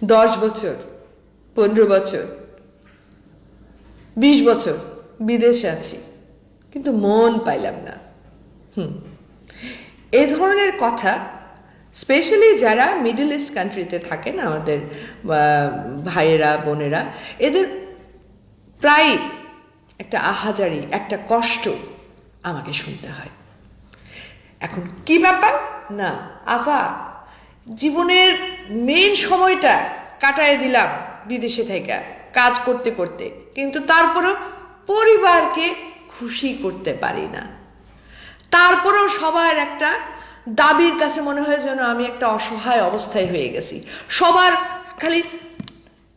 10 বছর, 15 বছর, 20 বছর বিদেশে আছি, কিন্তু মন পাইলাম না। এ ধরনের কথা স্পেশালি যারা মিডল ইস্ট কান্ট্রিতে থাকেন, আমাদের ভাইয়েরা বোনেরা, এদের প্রায় একটা আহাজারি, একটা কষ্ট আমাকে শুনতে হয়। এখন কি ব্যাপার না আফা, জীবনের মেইন সময়টা কাটায় দিলাম বিদেশে থেকে কাজ করতে করতে, কিন্তু তারপরেও পরিবারকে খুশি করতে পারি না। তারপরেও সবার একটা দাবির কাছে মনে হয় যেন আমি একটা অসহায় অবস্থায় হয়ে গেছি। সবার খালি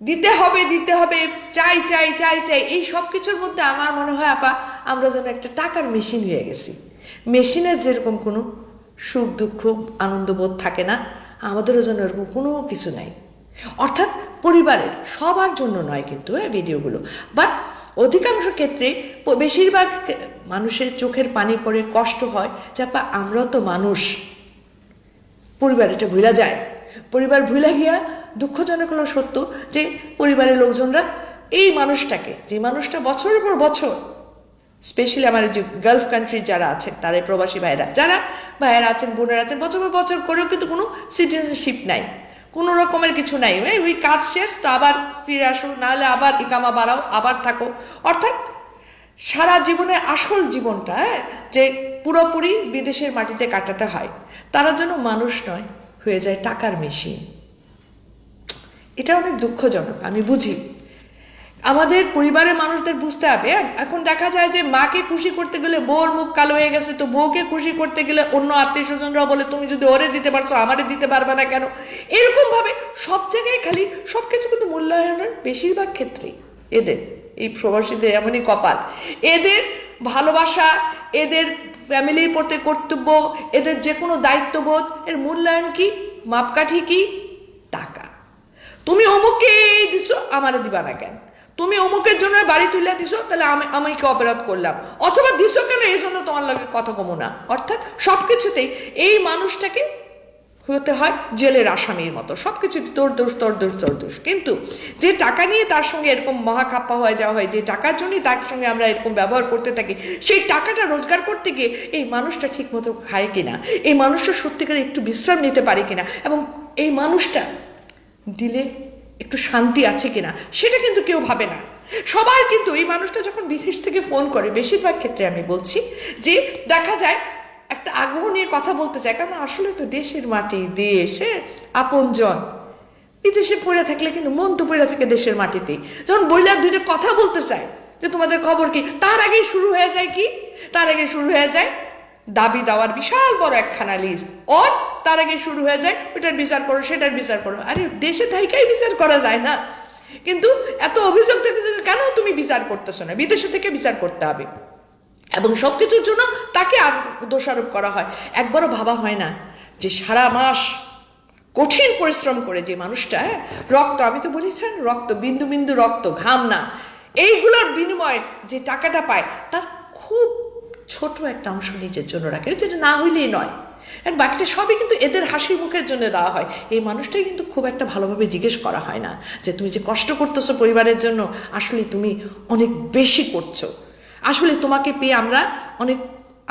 দিতে হবে দিতে হবে, চাই চাই চাই চাই, এই সব কিছুর মধ্যে আমার মনে হয় আপা আমরা যেন একটা টাকার মেশিন হয়ে গেছি। মেশিনের যেরকম কোনো সুখ দুঃখ আনন্দবোধ থাকে না, আমাদেরও যেন এরকম কোনো কিছু নাই। অর্থাৎ পরিবারের সবার জন্য নয় কিন্তু ভিডিওগুলো, বাট অধিকাংশ ক্ষেত্রে বেশিরভাগ মানুষের চোখের পানি পড়ে, কষ্ট হয় যে আপা আমরাও তো মানুষ। পরিবার এটা ভুলা যায়, পরিবার ভুলা গিয়া দুঃখজনক হলো সত্য যে পরিবারের লোকজনরা এই মানুষটাকে, যে মানুষটা বছরের পর বছর, স্পেশালি আমার যে গালফ কান্ট্রির যারা আছেন, তারা প্রবাসী ভাইয়েরা, যারা ভাইয়েরা আছেন, বোনেরা আছেন, বছর পর বছর করেও কিন্তু কোনো সিটিজেনশিপ নাই, কোনো রকমের কিছু নাই। ওই কাজ শেষ তো আবার ফিরে আসো, নাহলে আবার ইকামা বাড়াও, আবার থাকো। অর্থাৎ সারা জীবনের আসল জীবনটা যে পুরোপুরি বিদেশের মাটিতে কাটাতে হয়, তারা যেন মানুষ নয়, হয়ে যায় টাকার মেশিন। এটা অনেক দুঃখজনক, আমি বুঝি। আমাদের পরিবারের মানুষদের বুঝতে হবে। এখন দেখা যায় যে মাকে খুশি করতে গেলে বউর মুখ কালো হয়ে গেছে, তো বউকে খুশি করতে গেলে অন্য আত্মীয় স্বজনরা বলে তুমি যদি ওরে দিতে পারছো আমারে দিতে পারবে না কেন। এরকম ভাবে সব জায়গায় খালি সবকিছু কিন্তু মূল্যায়নের বেশিরভাগ ক্ষেত্রেই এদের, এই প্রবাসীদের এমনই কপাল। এদের ভালোবাসা, এদের ফ্যামিলির প্রতি কর্তব্য, এদের যে কোনো দায়িত্ববোধ, এর মূল্যায়ন কি, মাপকাঠি কি, টাকা। তুমি অমুককে এই দিছো, আমারে দিবা না কেন? তুমি অমুকের জন্য বাড়ি তুলে দিছো, তাহলে আমি কি অপরাধ করলাম? অথবা দিছো কেন, এই জন্য তোমার লাগে কথা কমো না। অর্থাৎ সবকিছুতেই এই মানুষটাকে হতে হয় জেলের আসামির মতো, সবকিছু তোর দোষ তোর দোষ তোর দোষ। কিন্তু যে টাকা নিয়ে তার সঙ্গে এরকম মহাখাপ্পা হয়ে যাওয়া হয়, যে টাকার জন্যই তার সঙ্গে আমরা এরকম ব্যবহার করতে থাকি, সেই টাকাটা রোজগার করতে গিয়ে এই মানুষটা ঠিক মতো খায় কিনা, এই মানুষটা সত্যিকারে একটু বিশ্রাম নিতে পারে কিনা, এবং এই মানুষটা দিলে একটু শান্তি আছে কিনা, সেটা কিন্তু কেউ ভাবে না। সবাই কিন্তু এই মানুষটা যখন বিদেশ থেকে ফোন করে, বেশিরভাগ ক্ষেত্রে আমি বলছি যে দেখা যায় একটা আগ্রহ নিয়ে কথা বলতে চায়, কারণ আসলে তো দেশের মাটি, দেশে আপনজন। বিদেশে পড়ে থাকলে কিন্তু মন তো পড়ে থাকে দেশের মাটিতেই। যখন বইলা দুইটা কথা বলতে চায় যে তোমাদের খবর কি, তার আগেই শুরু হয়ে যায় কি, তার আগে শুরু হয়ে যায় দাবি দেওয়ার বিশাল বড় একখানা লিস্ট। ওর তার আগে শুরু হয়ে যায় ওইটার বিচার করো, সেটার বিচার করো। আরে দেশে থাইকাই বিচার করা যায় না, কিন্তু এত অভিযোগ থেকে কেন তুমি বিচার করতেছো না? বিদেশে থেকে বিচার করতে হবে, এবং সবকিছুর জন্য তাকে দোষারোপ করা হয়। একবারও ভাবা হয় না যে সারা মাস কঠিন পরিশ্রম করে যে মানুষটা, রক্ত, আমি তো বলেছেন রক্ত, বিন্দু বিন্দু রক্ত, ঘাম না, এইগুলোর বিনিময়ে যে টাকাটা পায়, তার খুব ছোট একটা অংশ নিজের জন্য রাখে, যেটা না হইলেই নয়। আর বাকিটা সবই কিন্তু এদের হাসি মুখের জন্য দেওয়া হয়। এই মানুষটাই কিন্তু খুব একটা ভালোভাবে জিজ্ঞেস করা হয় না যে তুমি যে কষ্ট করতেছো পরিবারের জন্য, আসলে তুমি অনেক বেশি করছো। আসলে তোমাকে পেয়ে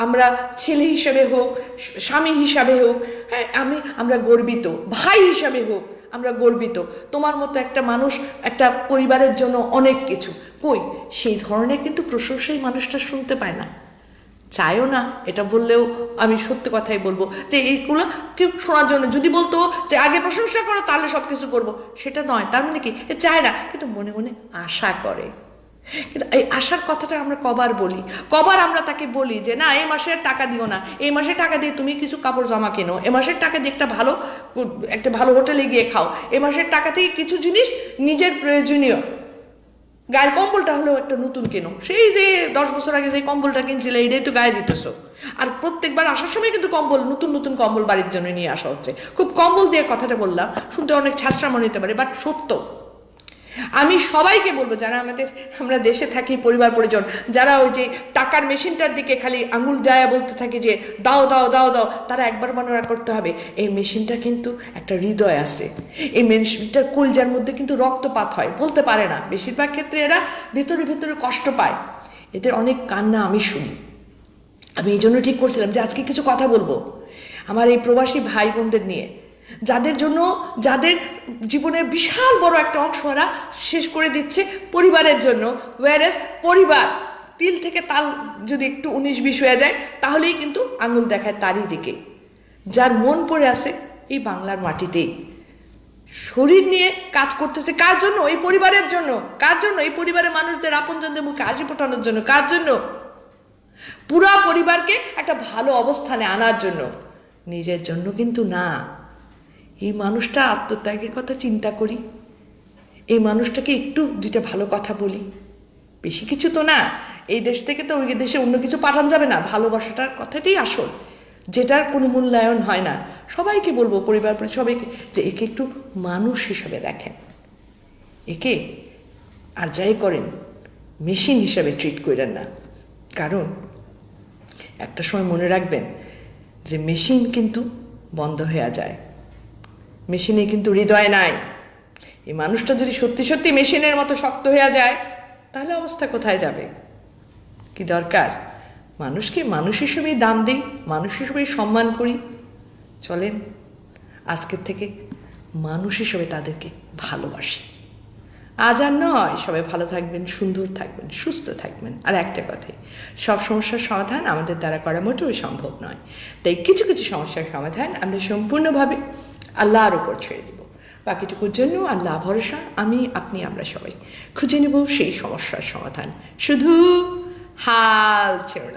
আমরা ছেলে হিসেবে হোক, স্বামী হিসাবে হোক, হ্যাঁ আমরা গর্বিত, ভাই হিসাবে হোক আমরা গর্বিত। তোমার মতো একটা মানুষ একটা পরিবারের জন্য অনেক কিছু। কই, সেই ধরনের কিন্তু প্রশংসা এই মানুষটা শুনতে পায় না, চায়ও না। এটা বললেও আমি সত্যি কথাই বলবো যে এইগুলো কেউ শোনার জন্য, যদি বলতো যে আগে প্রশংসা করো তাহলে সব কিছু করবো, সেটা নয়। তার মানে কি, এ চায় না, কিন্তু মনে মনে আশা করে। কিন্তু এই আশার কথাটা আমরা কবার বলি, কবার আমরা তাকে বলি যে না এই মাসে টাকা দিও না, এই মাসে টাকা দিয়ে তুমি কিছু কাপড় জামা কেনো, এ মাসের টাকা দিয়ে একটা ভালো হোটেলে গিয়ে খাও, এ মাসের টাকা থেকে কিছু জিনিস নিজের প্রয়োজনীয়, গায়ের কম্বলটা হলেও একটা নতুন কেনো, সেই যে 10 বছর আগে যে কম্বলটা কিনছিলে এটাই তো গায়ে দিতেছো। আর প্রত্যেকবার আসার সময় কিন্তু কম্বল, নতুন নতুন কম্বল বাড়ির জন্য নিয়ে আসা হচ্ছে। খুব কম্বল দিয়ে কথাটা বললাম, শুনতে অনেক ছ্যাঁচড়া মনে হতে পারে, বাট সত্য। আমি সবাইকে বলবো, যারা আমরা দেশে থাকি, পরিবার পরিজন, যারা ওই যে টাকার মেশিনটার দিকে খালি আঙুল দেয়া বলতে থাকে যে দাও দাও দাও দাও, তারা একবার মনে করতে হবে এই মেশিনটা কিন্তু একটা হৃদয় আছে, এই মেশিনটার কলজার মধ্যে কিন্তু রক্তপাত হয়, বলতে পারে না। বেশিরভাগ ক্ষেত্রে এরা ভেতরে ভেতরে কষ্ট পায়, এদের অনেক কান্না আমি শুনি। আমি এই জন্য ঠিক করছিলাম যে আজকে কিছু কথা বলবো আমার এই প্রবাসী ভাই বোনদের নিয়ে, যাদের জন্য, যাদের জীবনের বিশাল বড় একটা অংশ ওরা শেষ করে দিচ্ছে পরিবারের জন্য। ওয়ারেস পরিবার তিল থেকে তাল যদি একটু 19-20 হয়ে যায় তাহলেই কিন্তু আঙুল দেখায় তারই দিকে। যার মন পড়ে আছে এই বাংলার মাটিতেই, শরীর নিয়ে কাজ করতেছে কার জন্য? এই পরিবারের জন্য। কার জন্য? এই পরিবারের মানুষদের, আপনজনদের মুখে হাসি ফোটানোর জন্য। কার জন্য? পুরা পরিবারকে একটা ভালো অবস্থানে আনার জন্য, নিজের জন্য কিন্তু না। এই মানুষটা আত্মত্যাগের কথা চিন্তা করি, এই মানুষটাকে একটু দুইটা ভালো কথা বলি, বেশি কিছু তো না। এই দেশ থেকে তো ওই দেশে অন্য কিছু পাঠানো যাবে না, ভালোবাসাটার কথাটাই আসল, যেটার কোনো মূল্যায়ন হয় না। সবাইকে বলবো, পরিবার সবাইকে, যে একে একটু মানুষ হিসাবে দেখেন, একে আর যাই করেন মেশিন হিসাবে ট্রিট করেন না। কারণ একটা সময় মনে রাখবেন যে মেশিন কিন্তু বন্ধ হয়ে যায়, মেশিনে কিন্তু হৃদয় নাই। এই মানুষটা যদি সত্যি সত্যি মেশিনের মতো শক্ত হয়ে যায় তাহলে অবস্থা কোথায় যাবে? কি দরকার? মানুষকে মানুষ হিসেবেই দাম দিই, মানুষ হিসেবেই সম্মান করি। চলেন আজকের থেকে মানুষ হিসেবে তাদেরকে ভালোবাসি। আজ আর নয়, সবাই ভালো থাকবেন, সুন্দর থাকবেন, সুস্থ থাকবেন। আর একটা কথাই, সব সমস্যার সমাধান আমাদের দ্বারা করা মোটেও সম্ভব নয়। তাই কিছু কিছু সমস্যার সমাধান আমরা সম্পূর্ণভাবে আল্লাহর উপর ছেড়ে দেব। বাকিটুকুর জন্য আল্লাহ ভরসা, আমি, আপনি, আমরা সবাই খুঁজে নেব সেই সমস্যার সমাধান। শুধু হাল ছেড়ে